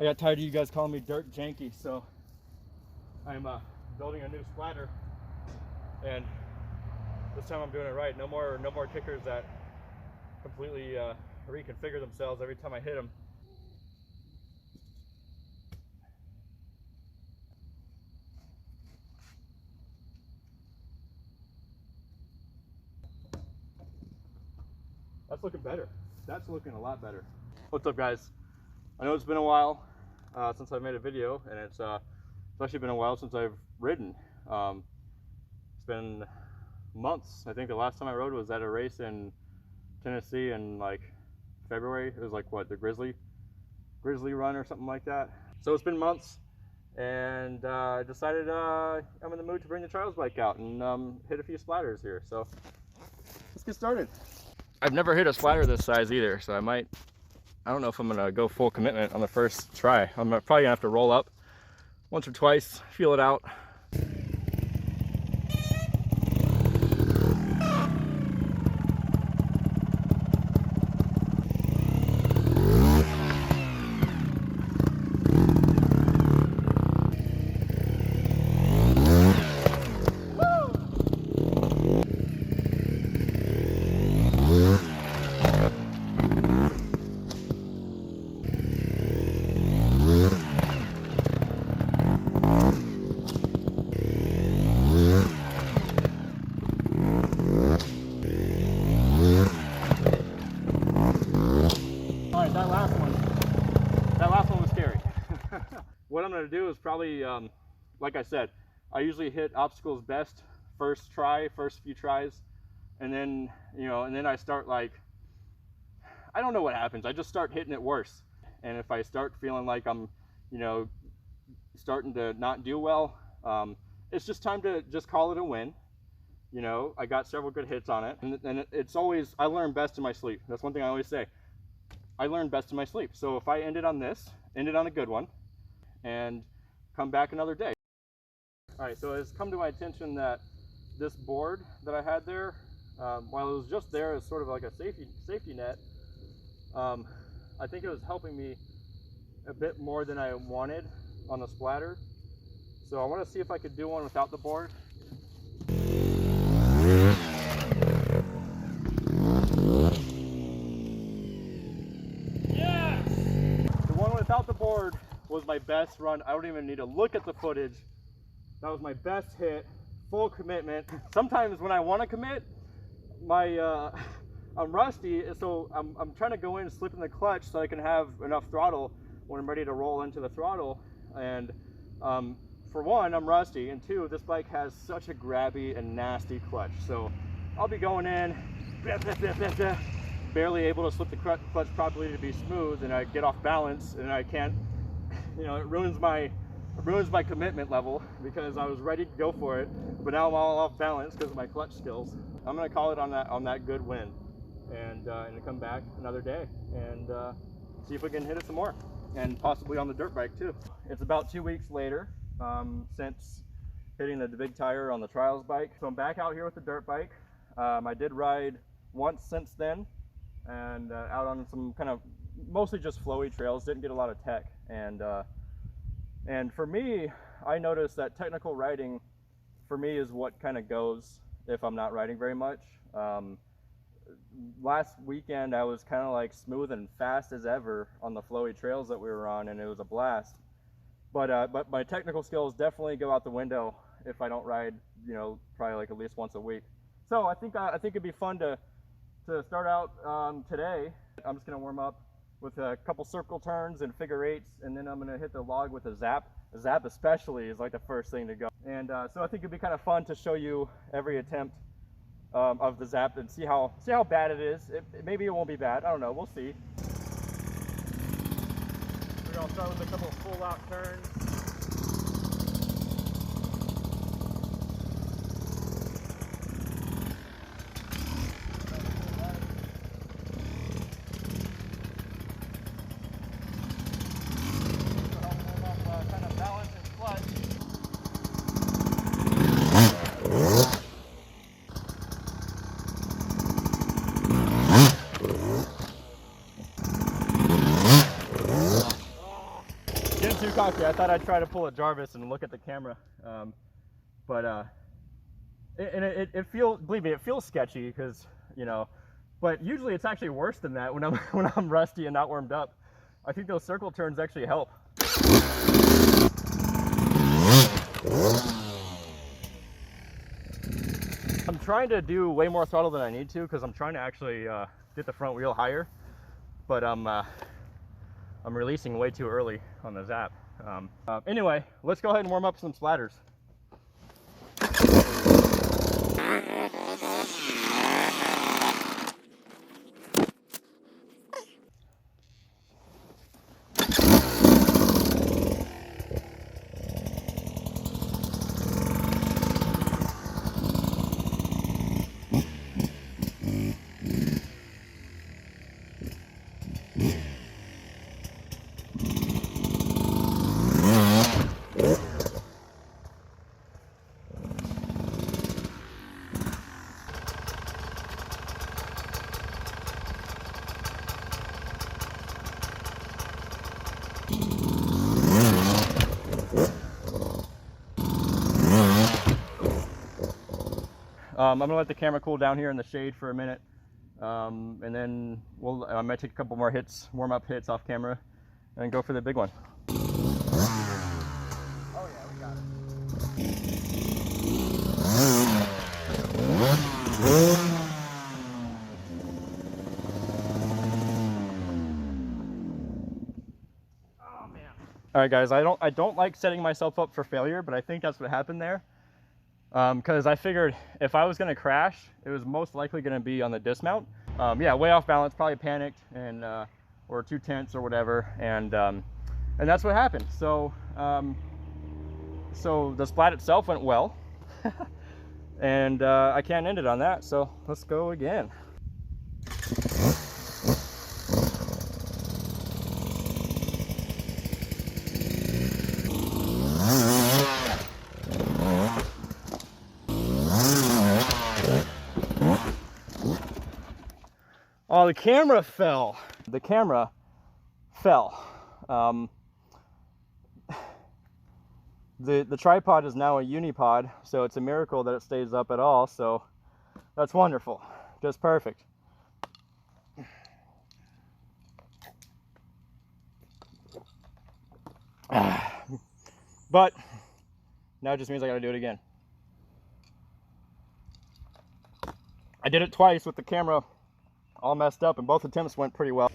I got tired of you guys calling me dirt janky, so I'm building a new splatter, and this time I'm doing it right. No more kickers that completely reconfigure themselves every time I hit them. That's looking better. That's looking a lot better. What's up, guys? I know it's been a while since I made a video, and it's actually been a while since I've ridden. It's been months. I think the last time I rode was at a race in Tennessee in like February. It was like what, the Grizzly run or something like that. So it's been months, and I decided I'm in the mood to bring the trials bike out and hit a few splatters here. So let's get started. I've never hit a splatter this size either, so I don't know if I'm gonna go full commitment on the first try. I'm probably gonna have to roll up once or twice, feel it out. What I'm going to do is probably, like I said, I usually hit obstacles best first few tries, and then, and then I start like, I don't know what happens. I just start hitting it worse. And if I start feeling like I'm, starting to not do well, it's just time to just call it a win. I got several good hits on it, and it's always, I learn best in my sleep. That's one thing I always say. I learn best in my sleep. So if I ended on a good one, and come back another day. All right, so it's come to my attention that this board that I had there, while it was just there as sort of like a safety net, I think it was helping me a bit more than I wanted on the splatter. So I want to see if I could do one without the board. Yes! The one without the board was my best run. I don't even need to look at the footage. That was my best hit, full commitment. Sometimes when I want to commit, I'm rusty, so I'm trying to go in and slip in the clutch so I can have enough throttle when I'm ready to roll into the throttle. And for one, I'm rusty, and two, this bike has such a grabby and nasty clutch. So I'll be going in, barely able to slip the clutch properly to be smooth, and I get off balance, and I can't. It ruins my commitment level because I was ready to go for it, but now I'm all off balance because of my clutch skills. I'm gonna call it on that good win, and come back another day and see if we can hit it some more, and possibly on the dirt bike too. It's about 2 weeks later since hitting the big tire on the trials bike, so I'm back out here with the dirt bike. I did ride once since then, and out on some kind of mostly just flowy trails. Didn't get a lot of tech, and for me, I noticed that technical riding for me is what kind of goes if I'm not riding very much. Last weekend I was kind of like smooth and fast as ever on the flowy trails that we were on, and it was a blast. But my technical skills definitely go out the window if I don't ride, probably like at least once a week. So I think it'd be fun to start out today. I'm just gonna warm up with a couple circle turns and figure eights, and then I'm gonna hit the log with a zap. A zap especially is like the first thing to go. And so I think it'd be kind of fun to show you every attempt of the zap and see how bad it is. Maybe it won't be bad. I don't know. We'll see. We're gonna start with a couple of full out turns. Getting too cocky. I thought I'd try to pull a Jarvis and look at the camera, it feels, believe me, it feels sketchy because, you know, but usually it's actually worse than that when I'm when I'm rusty and not warmed up. I think those circle turns actually help. I'm trying to do way more throttle than I need to because I'm trying to actually get the front wheel higher, but I'm releasing way too early on the zap. Anyway, let's go ahead and warm up some splatters. I'm gonna let the camera cool down here in the shade for a minute, and then I might take a couple more hits, warm-up hits off camera, and go for the big one. Oh yeah, we got it. Oh man. All right, guys. I don't like setting myself up for failure, but I think that's what happened there. Because I figured if I was going to crash, it was most likely going to be on the dismount. Yeah, way off balance, probably panicked and or too tense or whatever, and that's what happened. So so the splat itself went well, and I can't end it on that. So let's go again. Oh, the camera fell. The camera fell. The tripod is now a unipod, so it's a miracle that it stays up at all. So that's wonderful, just perfect. But now it just means I gotta do it again. I did it twice with the camera all messed up, and both attempts went pretty well.